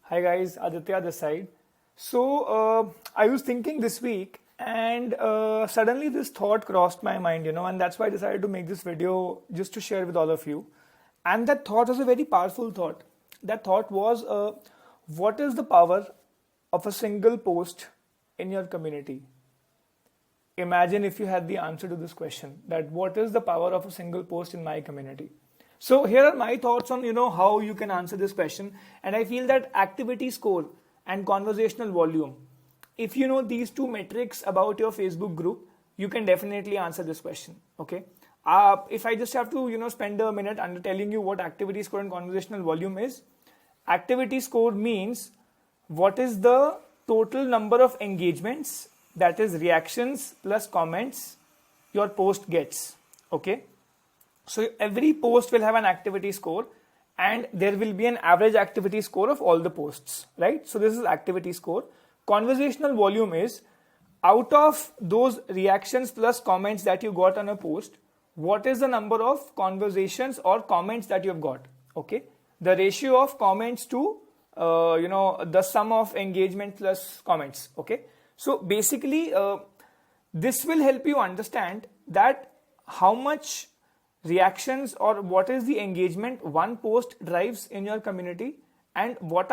Hi guys, Aditya this side. So I was thinking this week, and suddenly this thought crossed my mind, and that's why I decided to make this video just to share with all of you. And that thought was a very powerful thought. That thought was, what is the power of a single post in your community? Imagine if you had the answer to this question, that what is the power of a single post in my community? So here are my thoughts on how you can answer this question, and I feel that activity score and conversational volume, if you know these two metrics about your Facebook group, you can definitely answer this question. Okay, if I just have to spend a minute under telling you what activity score and conversational volume is. Activity score means what is the total number of engagements, that is reactions plus comments, your post gets. Okay, so every post will have an activity score, and there will be an average activity score of all the posts, right? So this is activity score. Conversational volume is out of those reactions plus comments that you got on a post, what is the number of conversations or comments that you have got? Okay, the ratio of comments to the sum of engagement plus comments. Okay, so basically this will help you understand that how much reactions or what is the engagement one post drives in your community, and what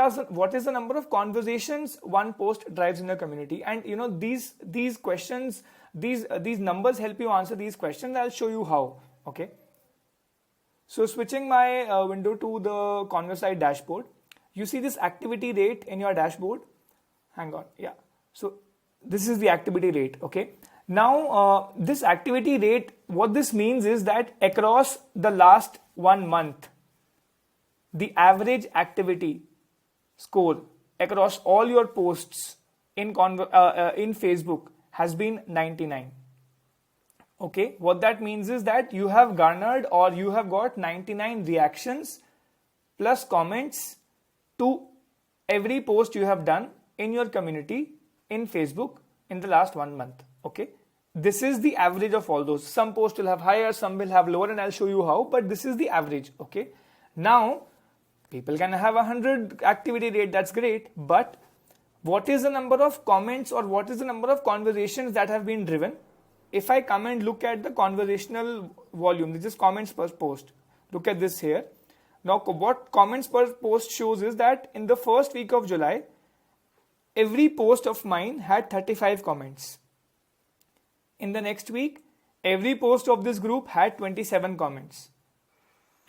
is the number of conversations one post drives in your community. And these questions, these numbers help you answer these questions. I'll show you how. Okay, so switching my window to the Conversite dashboard, you see this activity rate in your dashboard. Hang on, yeah, so this is the activity rate. Okay, now this activity rate, what this means is that across the last 1 month, the average activity score across all your posts in Facebook has been 99. Okay, what that means is that you have garnered or you have got 99 reactions plus comments to every post you have done in your community in Facebook in the last 1 month. Okay, this is the average of all those. Some posts will have higher, some will have lower, and I'll show you how, but this is the average. Okay, now people can have 100 activity rate, that's great, but what is the number of comments or what is the number of conversations that have been driven? If I come and look at the conversational volume, this is comments per post. Look at this here. Now what comments per post shows is that in the first week of July, every post of mine had 35 comments. In the next week, every post of this group had 27 comments.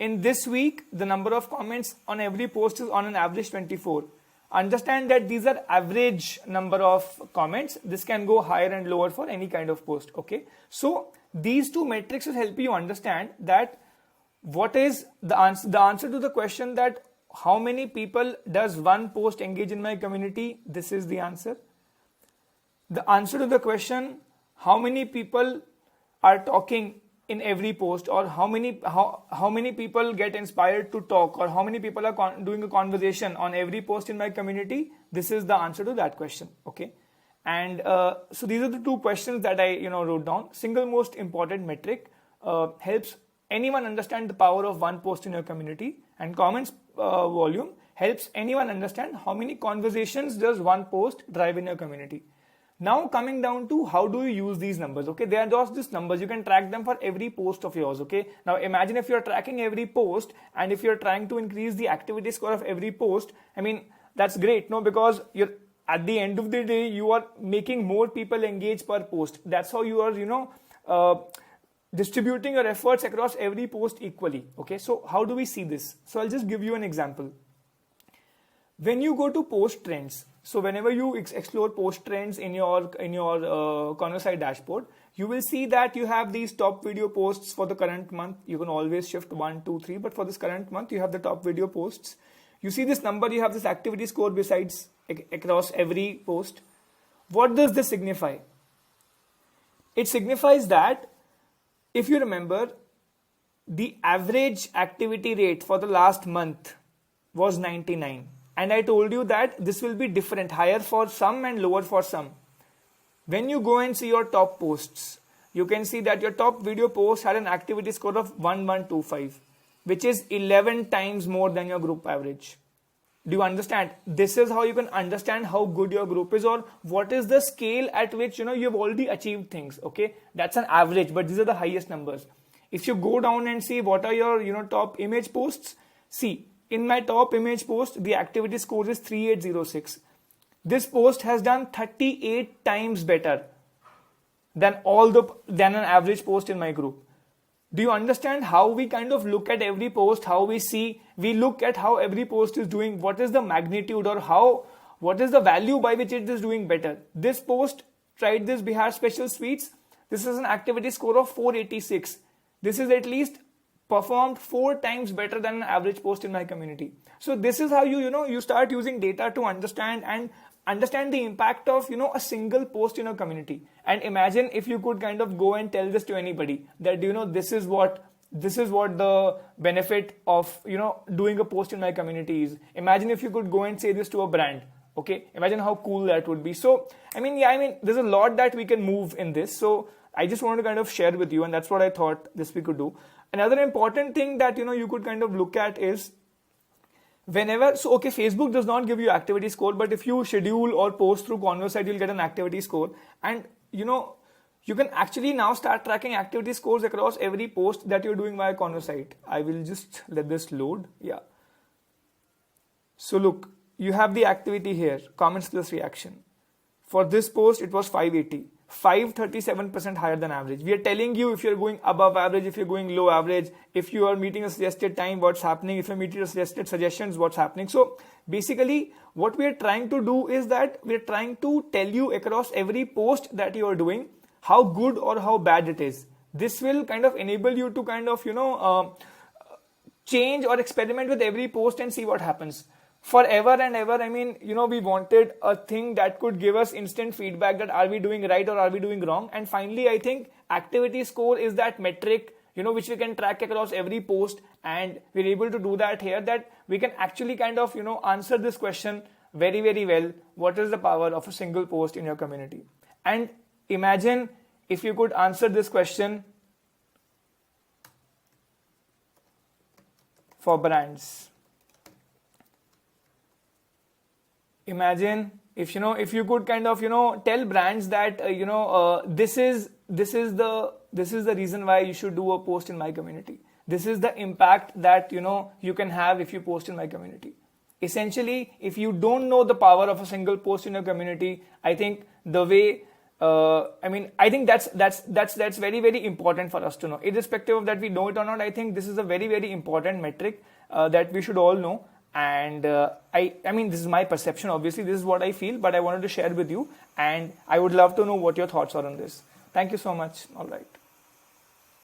In this week, the number of comments on every post is on an average 24. Understand that these are average number of comments. This can go higher and lower for any kind of post. Okay, so these two metrics will help you understand that what is the answer to the question that how many people does one post engage in my community. This is the answer. The answer to the question how many people are talking in every post, or how many people get inspired to talk, or how many people are doing a conversation on every post in my community, this is the answer to that question. Okay, and so these are the two questions that I wrote down. Single most important metric helps anyone understand the power of one post in your community, and comments volume helps anyone understand how many conversations does one post drive in your community. Now coming down to how do you use these numbers. Okay, they are just these numbers, you can track them for every post of yours. Okay, now imagine if you're tracking every post, and if you're trying to increase the activity score of every post, I mean that's great, no, because you're at the end of the day you are making more people engage per post. That's how you are distributing your efforts across every post equally. Okay, so how do we see this? So I'll just give you an example. When you go to post trends, so whenever you explore post trends in your Conversite dashboard, you will see that you have these top video posts for the current month. You can always shift 1, 2, 3, but for this current month, you have the top video posts. You see this number, you have this activity score besides across every post. What does this signify? It signifies that, if you remember, the average activity rate for the last month was 99. And I told you that this will be different, higher for some and lower for some. When you go and see your top posts, you can see that your top video post had an activity score of 1125, which is 11 times more than your group average. Do you understand? This is how you can understand how good your group is, or what is the scale at which you've already achieved things. Okay, that's an average, but these are the highest numbers. If you go down and see what are your top image posts, see in my top image post the activity score is 3806. This post has done 38 times better than an average post in my group. Do you understand how we kind of look at every post, how we look at how every post is doing, what is the magnitude, or what is the value by which it is doing better? This post tried this Bihar Special Sweets. This is an activity score of 486. This is at least performed 4 times better than an average post in my community. So this is how you start using data to understand the impact of a single post in a community. And imagine if you could kind of go and tell this to anybody that this is what the benefit of doing a post in my community is. Imagine if you could go and say this to a brand. Okay, imagine how cool that would be. So there's a lot that we can move in this. So I just wanted to kind of share with you, and that's what I thought this we could do. Another important thing that you could kind of look at is Facebook does not give you activity score, but if you schedule or post through Conversite, you'll get an activity score. And you can actually now start tracking activity scores across every post that you're doing via Conversite. I will just let this load. Yeah. So look, you have the activity here, comments plus reaction. For this post, it was 580. 537% higher than average. We are telling you if you're going above average, if you're going low average, if you are meeting a suggested time, what's happening, if you're meeting a suggested suggestions, what's happening. So basically what we are trying to do is that we are trying to tell you across every post that you are doing how good or how bad it is. This will kind of enable you to kind of change or experiment with every post and see what happens. Forever and ever, we wanted a thing that could give us instant feedback that are we doing right or are we doing wrong. And finally, I think activity score is that metric, which we can track across every post. And we're able to do that here, that we can actually kind of, answer this question very, very well. What is the power of a single post in your community? And imagine if you could answer this question for brands. Imagine if you could kind of tell brands that this is the reason why you should do a post in my community. This is the impact that you can have if you post in my community. Essentially, if you don't know the power of a single post in your community, I think the way I think that's very, very important for us to know. Irrespective of that we know it or not, I think this is a very, very important metric that we should all know. And this is my perception. Obviously, this is what I feel, but I wanted to share with you, and I would love to know what your thoughts are on this. Thank you so much. All right.